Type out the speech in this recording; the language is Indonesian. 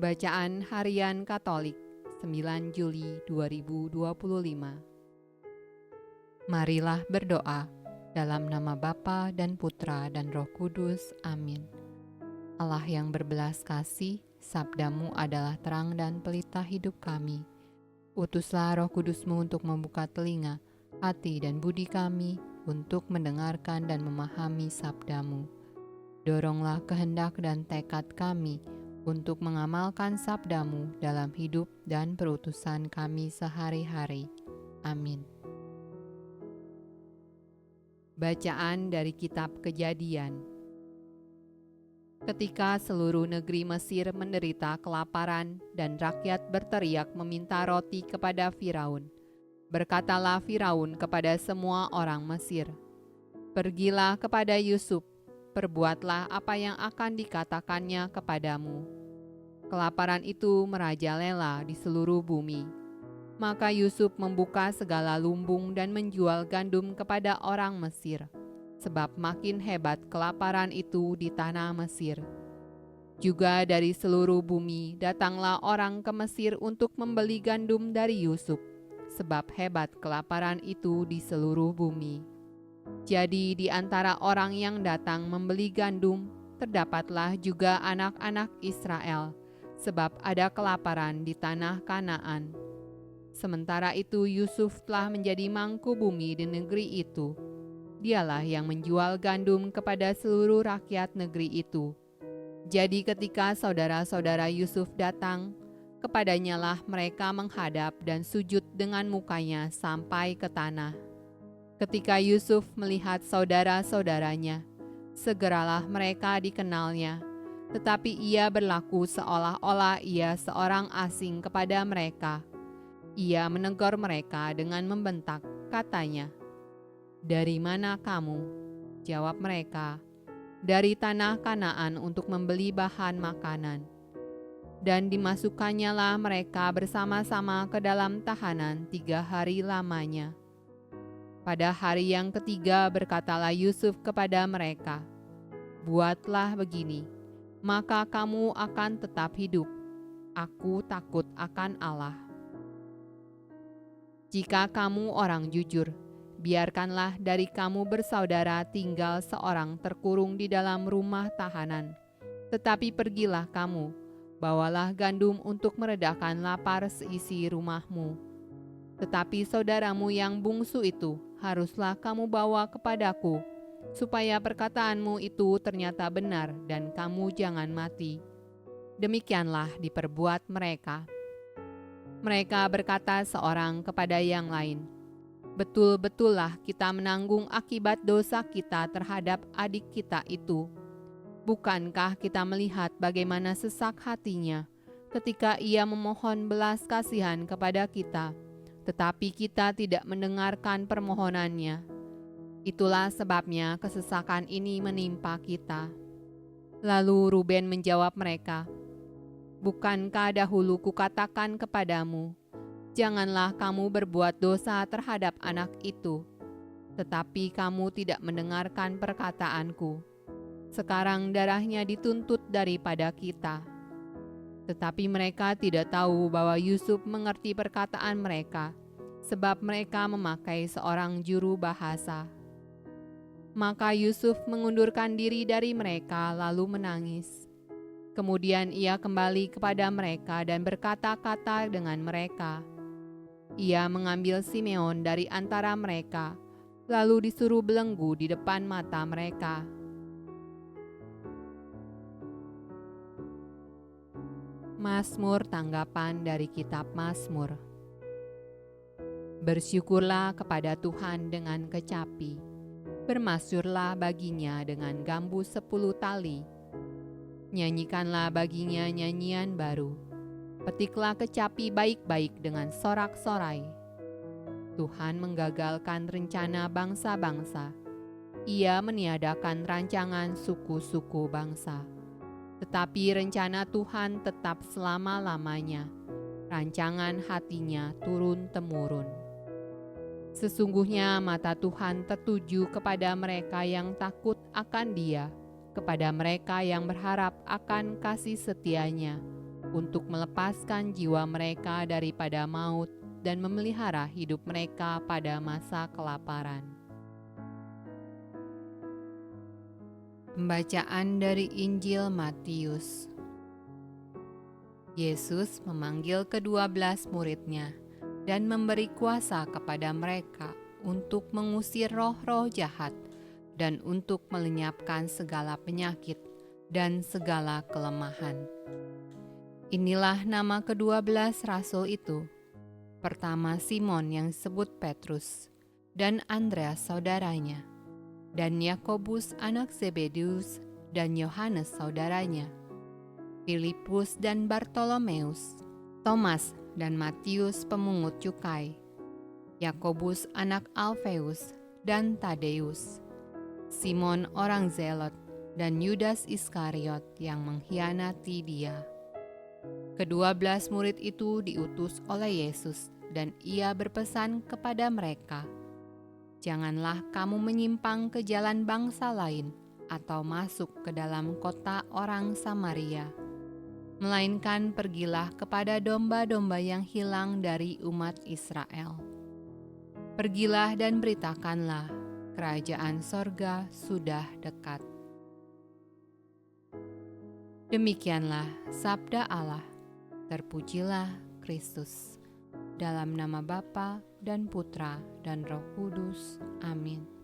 Bacaan Harian Katolik 9 Juli 2025. Marilah berdoa dalam nama Bapa dan Putra dan Roh Kudus. Amin. Allah yang berbelas kasih, sabdamu adalah terang dan pelita hidup kami. Utuslah Roh Kudusmu untuk membuka telinga, hati dan budi kami untuk mendengarkan dan memahami sabdamu. Doronglah kehendak dan tekad kami untuk mengamalkan sabdamu dalam hidup dan perutusan kami sehari-hari. Amin. Bacaan dari Kitab Kejadian. Ketika seluruh negeri Mesir menderita kelaparan dan rakyat berteriak meminta roti kepada Firaun, berkatalah Firaun kepada semua orang Mesir, "Pergilah kepada Yusuf, perbuatlah apa yang akan dikatakannya kepadamu." Kelaparan itu merajalela di seluruh bumi. Maka Yusuf membuka segala lumbung dan menjual gandum kepada orang Mesir, sebab makin hebat kelaparan itu di tanah Mesir. Juga dari seluruh bumi datanglah orang ke Mesir untuk membeli gandum dari Yusuf, sebab hebat kelaparan itu di seluruh bumi. Jadi di antara orang yang datang membeli gandum, terdapatlah juga anak-anak Israel, sebab ada kelaparan di tanah Kanaan. Sementara itu Yusuf telah menjadi mangku bumi di negeri itu. Dialah yang menjual gandum kepada seluruh rakyat negeri itu. Jadi ketika saudara-saudara Yusuf datang, kepadanya lah mereka menghadap dan sujud dengan mukanya sampai ke tanah. Ketika Yusuf melihat saudara-saudaranya, segeralah mereka dikenalnya, tetapi ia berlaku seolah-olah ia seorang asing kepada mereka. Ia menegur mereka dengan membentak, katanya, "Dari mana kamu?" Jawab mereka, "Dari tanah Kanaan untuk membeli bahan makanan." Dan dimasukkannya lah mereka bersama-sama ke dalam tahanan 3 hari lamanya. Pada hari yang ketiga berkatalah Yusuf kepada mereka, "Buatlah begini, maka kamu akan tetap hidup. Aku takut akan Allah. Jika kamu orang jujur, biarkanlah dari kamu bersaudara tinggal seorang terkurung di dalam rumah tahanan. Tetapi pergilah kamu, bawalah gandum untuk meredakan lapar seisi rumahmu. Tetapi saudaramu yang bungsu itu haruslah kamu bawa kepadaku, supaya perkataanmu itu ternyata benar dan kamu jangan mati." Demikianlah diperbuat mereka. Mereka berkata seorang kepada yang lain, "Betul-betullah kita menanggung akibat dosa kita terhadap adik kita itu. Bukankah kita melihat bagaimana sesak hatinya ketika ia memohon belas kasihan kepada kita, tetapi kita tidak mendengarkan permohonannya. Itulah sebabnya kesesakan ini menimpa kita." Lalu Ruben menjawab mereka, "Bukankah dahulu kukatakan kepadamu, janganlah kamu berbuat dosa terhadap anak itu? Tetapi kamu tidak mendengarkan perkataanku. Sekarang darahnya dituntut daripada kita." Tetapi mereka tidak tahu bahwa Yusuf mengerti perkataan mereka, sebab mereka memakai seorang juru bahasa. Maka Yusuf mengundurkan diri dari mereka lalu menangis. Kemudian ia kembali kepada mereka dan berkata-kata dengan mereka. Ia mengambil Simeon dari antara mereka, lalu disuruh belenggu di depan mata mereka. Mazmur tanggapan dari Kitab Mazmur. Bersyukurlah kepada Tuhan dengan kecapi, bermasyurlah baginya dengan gambu 10 tali. Nyanyikanlah baginya nyanyian baru, petiklah kecapi baik-baik dengan sorak-sorai. Tuhan menggagalkan rencana bangsa-bangsa, ia meniadakan rancangan suku-suku bangsa. Tetapi rencana Tuhan tetap selama-lamanya, rancangan hatinya turun-temurun. Sesungguhnya mata Tuhan tertuju kepada mereka yang takut akan Dia, kepada mereka yang berharap akan kasih setia-Nya. untuk melepaskan jiwa mereka daripada maut dan memelihara hidup mereka pada masa kelaparan. Pembacaan dari Injil Matius. Yesus memanggil ke-12 murid-Nya dan memberi kuasa kepada mereka untuk mengusir roh-roh jahat dan untuk melenyapkan segala penyakit dan segala kelemahan. Inilah nama ke-12 rasul itu. Pertama Simon yang disebut Petrus, dan Andreas saudaranya, dan Yakobus anak Zebedeus, dan Yohanes saudaranya, Filipus dan Bartolomeus, Thomas dan Matius pemungut cukai, Yakobus anak Alfeus dan Tadeus, Simon orang Zelot, dan Yudas Iskariot yang mengkhianati Dia. Ke-12 murid itu diutus oleh Yesus dan Ia berpesan kepada mereka, "Janganlah kamu menyimpang ke jalan bangsa lain atau masuk ke dalam kota orang Samaria, melainkan pergilah kepada domba-domba yang hilang dari umat Israel. Pergilah dan beritakanlah, kerajaan sorga sudah dekat." Demikianlah sabda Allah. Terpujilah Kristus. Dalam nama Bapa dan Putra dan Roh Kudus. Amin.